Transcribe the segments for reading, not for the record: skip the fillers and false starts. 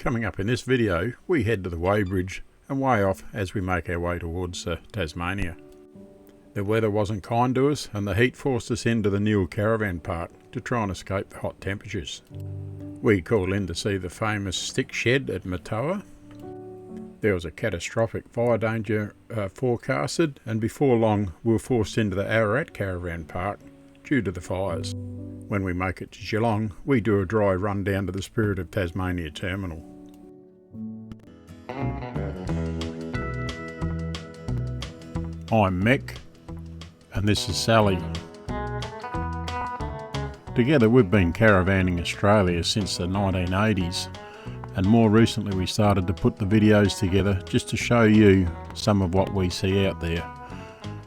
Coming up in this video, we head to the weighbridge and weigh off as we make our way towards Tasmania. The weather wasn't kind to us and the heat forced us into the Car Caravan Park to try and escape the hot temperatures. We called in to see the famous stick shed at Matoa. There was a catastrophic fire danger forecasted, and before long we were forced into the Ararat Caravan Park due to the fires. When we make it to Geelong, we do a dry run down to the Spirit of Tasmania terminal. I'm Mick, and this is Sally. Together we've been caravanning Australia since the 1980s, and more recently we started to put the videos together just to show you some of what we see out there.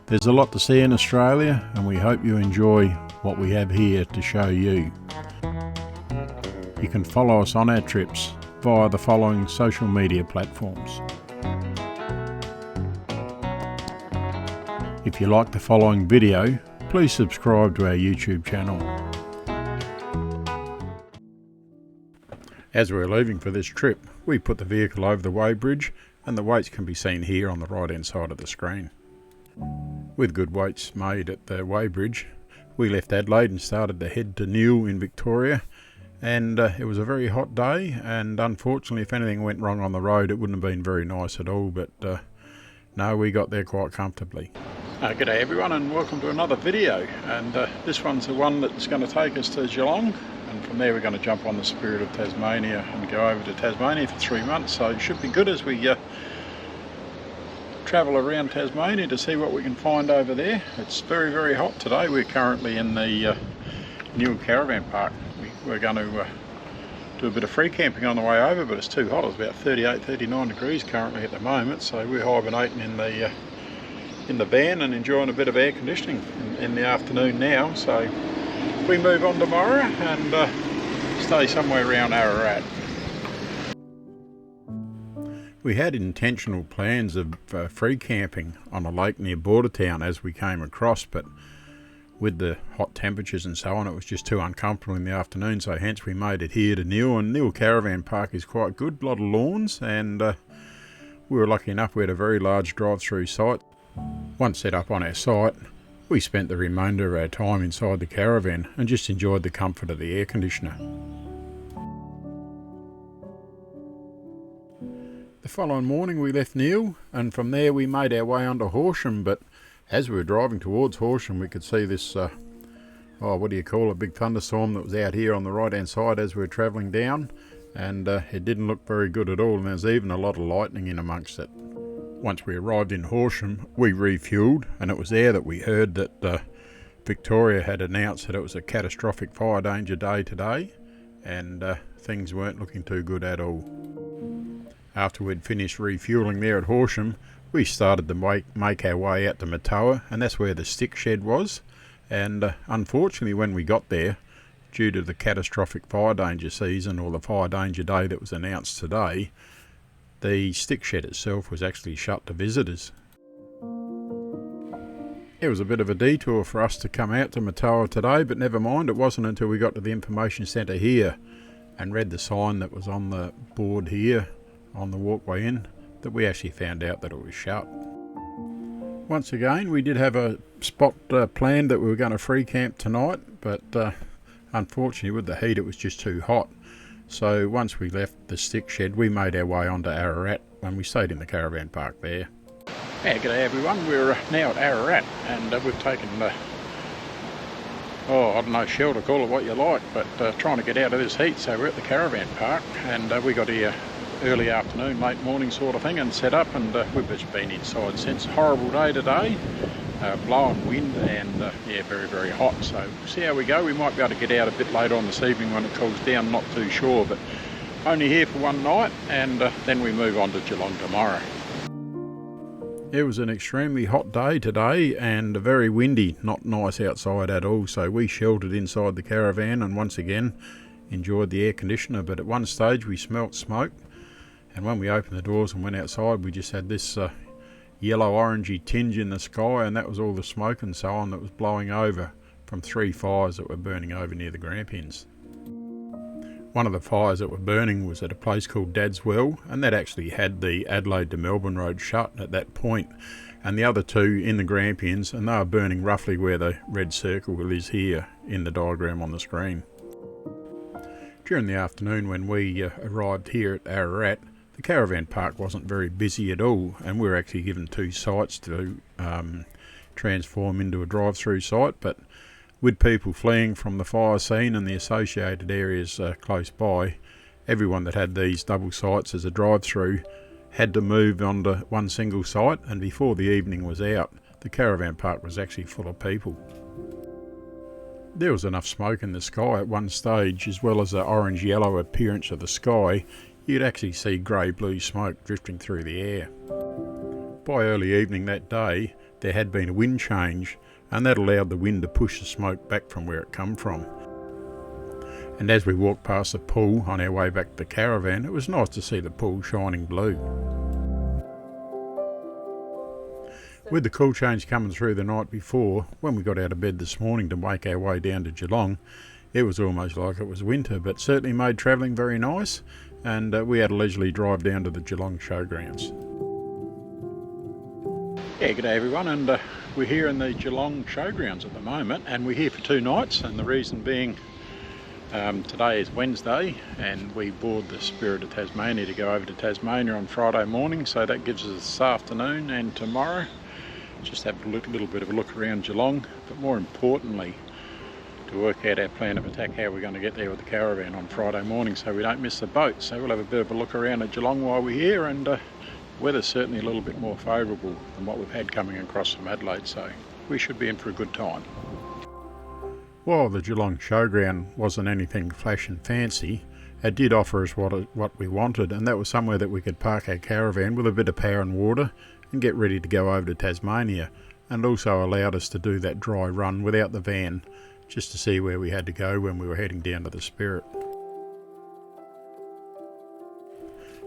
There's a lot to see in Australia, and we hope you enjoy what we have here to show you. You can follow us on our trips via the following social media platforms. If you like the following video, please subscribe to our YouTube channel. As we're leaving for this trip, we put the vehicle over the weighbridge, and the weights can be seen here on the right hand side of the screen. With good weights made at the weighbridge, we left Adelaide and started to head to Neil in Victoria, and it was a very hot day, and unfortunately if anything went wrong on the road it wouldn't have been very nice at all, but no, we got there quite comfortably. G'day everyone, and welcome to another video, and this one's the one that's going to take us to Geelong, and from there we're going to jump on the Spirit of Tasmania and go over to Tasmania for 3 months, so it should be good as we travel around Tasmania to see what we can find over there. It's very, very hot today. We're currently in the Car Caravan Park. We're going to do a bit of free camping on the way over, but it's too hot. It's about 38, 39 degrees currently at the moment, so we're hibernating in the van and enjoying a bit of air conditioning in the afternoon now. So we move on tomorrow and stay somewhere around Ararat. We had intentional plans of free camping on a lake near Bordertown as we came across, but with the hot temperatures and so on, it was just too uncomfortable in the afternoon, so hence we made it here to Neil. And Neil Caravan Park is quite good, a lot of lawns, and we were lucky enough we had a very large drive-through site. Once set up on our site, we spent the remainder of our time inside the caravan and just enjoyed the comfort of the air conditioner. The following morning we left Neil, and from there we made our way onto Horsham, but as we were driving towards Horsham we could see this, what do you call it, big thunderstorm that was out here on the right hand side as we were travelling down, and it didn't look very good at all, and there's even a lot of lightning in amongst it. Once we arrived in Horsham we refuelled, and it was there that we heard that Victoria had announced that it was a catastrophic fire danger day today, and things weren't looking too good at all. After we'd finished refuelling there at Horsham, we started to make our way out to Matoa, and that's where the stick shed was. And unfortunately when we got there, due to the catastrophic fire danger season, or the fire danger day that was announced today, the stick shed itself was actually shut to visitors. It was a bit of a detour for us to come out to Matoa today, but never mind, it wasn't until we got to the information centre here and read the sign that was on the board here on the walkway in that we actually found out that it was shut. Once again, we did have a spot planned that we were going to free camp tonight, but unfortunately with the heat it was just too hot. So once we left the stick shed we made our way onto Ararat, and we stayed in the caravan park there. Yeah, g'day everyone, we're now at Ararat, and we've taken I don't know, shelter, call it what you like, but trying to get out of this heat, so we're at the caravan park, and we got here early afternoon, late morning sort of thing, and set up, and we've just been inside since. Horrible day today, blowing wind, and yeah, very, very hot, so we'll see how we go. We might be able to get out a bit later on this evening when it cools down, not too sure, but only here for one night, and then we move on to Geelong tomorrow. It was an extremely hot day today and very windy, not nice outside at all, so we sheltered inside the caravan and once again enjoyed the air conditioner, but at one stage we smelt smoke, and when we opened the doors and went outside we just had this yellow orangey tinge in the sky, and that was all the smoke and so on that was blowing over from 3 fires that were burning over near the Grampians. One of the fires that were burning was at a place called Dad's Well, and that actually had the Adelaide to Melbourne road shut at that point, and the other two in the Grampians, and they were burning roughly where the red circle is here in the diagram on the screen. During the afternoon when we arrived here at Ararat, the caravan park wasn't very busy at all, and we were actually given 2 sites to transform into a drive-through site, but with people fleeing from the fire scene and the associated areas close by, everyone that had these double sites as a drive-through had to move onto one single site, and before the evening was out, the caravan park was actually full of people. There was enough smoke in the sky at one stage, as well as the orange-yellow appearance of the sky, you'd actually see grey-blue smoke drifting through the air. By early evening that day, there had been a wind change, and that allowed the wind to push the smoke back from where it come from. And as we walked past the pool on our way back to the caravan, it was nice to see the pool shining blue. With the cool change coming through the night before, when we got out of bed this morning to make our way down to Geelong, it was almost like it was winter, but certainly made travelling very nice, and we had a leisurely drive down to the Geelong showgrounds. Yeah, g'day everyone, and we're here in the Geelong showgrounds at the moment, and we're here for 2 nights, and the reason being today is Wednesday, and we board the Spirit of Tasmania to go over to Tasmania on Friday morning, so that gives us this afternoon and tomorrow. Just have a little bit of a look around Geelong, but more importantly, to work out our plan of attack, how we're going to get there with the caravan on Friday morning so we don't miss the boat. So we'll have a bit of a look around at Geelong while we're here, and weather's certainly a little bit more favourable than what we've had coming across from Adelaide, so we should be in for a good time. While the Geelong showground wasn't anything flash and fancy, it did offer us what we wanted, and that was somewhere that we could park our caravan with a bit of power and water and get ready to go over to Tasmania, and also allowed us to do that dry run without the van, just to see where we had to go when we were heading down to the Spirit.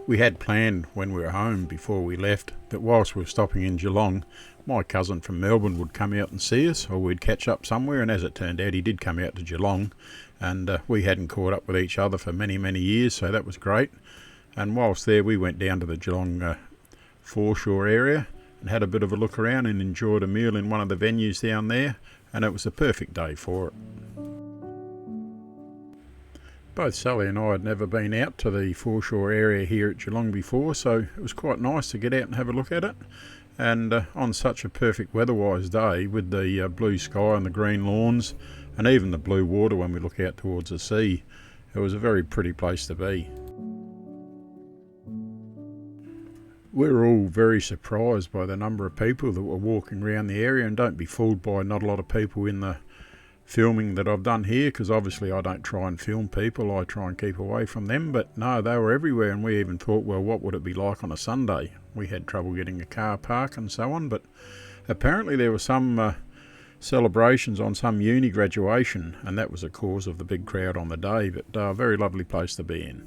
We had planned when we were home before we left that whilst we were stopping in Geelong, my cousin from Melbourne would come out and see us, or we'd catch up somewhere, and as it turned out he did come out to Geelong, and we hadn't caught up with each other for many years, so that was great. And whilst there we went down to the Geelong foreshore area and had a bit of a look around and enjoyed a meal in one of the venues down there, and it was a perfect day for it. Both Sally and I had never been out to the foreshore area here at Geelong before, so it was quite nice to get out and have a look at it. And on such a perfect weather-wise day, with the blue sky and the green lawns, and even the blue water when we look out towards the sea, it was a very pretty place to be. We were all very surprised by the number of people that were walking around the area, and don't be fooled by not a lot of people in the filming that I've done here, because obviously I don't try and film people, I try and keep away from them, but no, they were everywhere, and we even thought, well, what would it be like on a Sunday? We had trouble getting a car park and so on, but apparently there were some celebrations on some uni graduation, and that was the cause of the big crowd on the day, but a very lovely place to be in.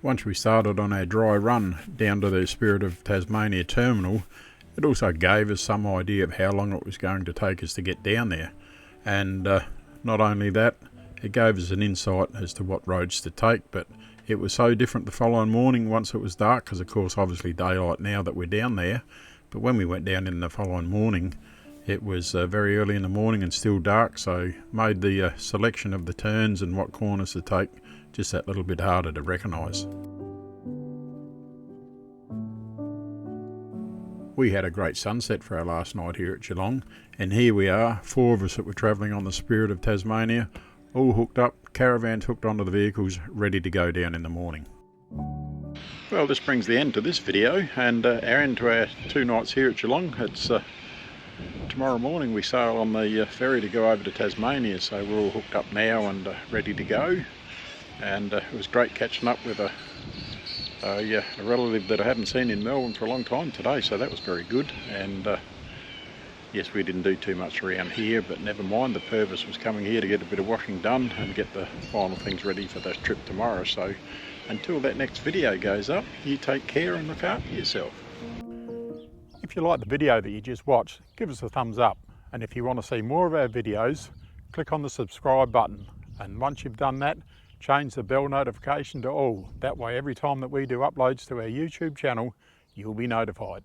Once we started on our dry run down to the Spirit of Tasmania terminal, it also gave us some idea of how long it was going to take us to get down there. And not only that, it gave us an insight as to what roads to take, but it was so different the following morning once it was dark, because of course obviously daylight now that we're down there, but when we went down in the following morning, it was very early in the morning and still dark, so made the selection of the turns and what corners to take just that little bit harder to recognise. We had a great sunset for our last night here at Geelong, and here we are, 4 of us that were travelling on the Spirit of Tasmania, all hooked up, caravans hooked onto the vehicles, ready to go down in the morning. Well, this brings the end to this video, and our end to our 2 nights here at Geelong. It's tomorrow morning we sail on the ferry to go over to Tasmania, so we're all hooked up now and ready to go. And it was great catching up with a relative that I hadn't seen in Melbourne for a long time today, so that was very good. And yes, we didn't do too much around here, but never mind, the purpose was coming here to get a bit of washing done and get the final things ready for the trip tomorrow. So until that next video goes up, you take care and look after yourself. If you like the video that you just watched, give us a thumbs up, and if you want to see more of our videos, click on the subscribe button, and once you've done that, change the bell notification to all. That way every time that we do uploads to our YouTube channel, you'll be notified.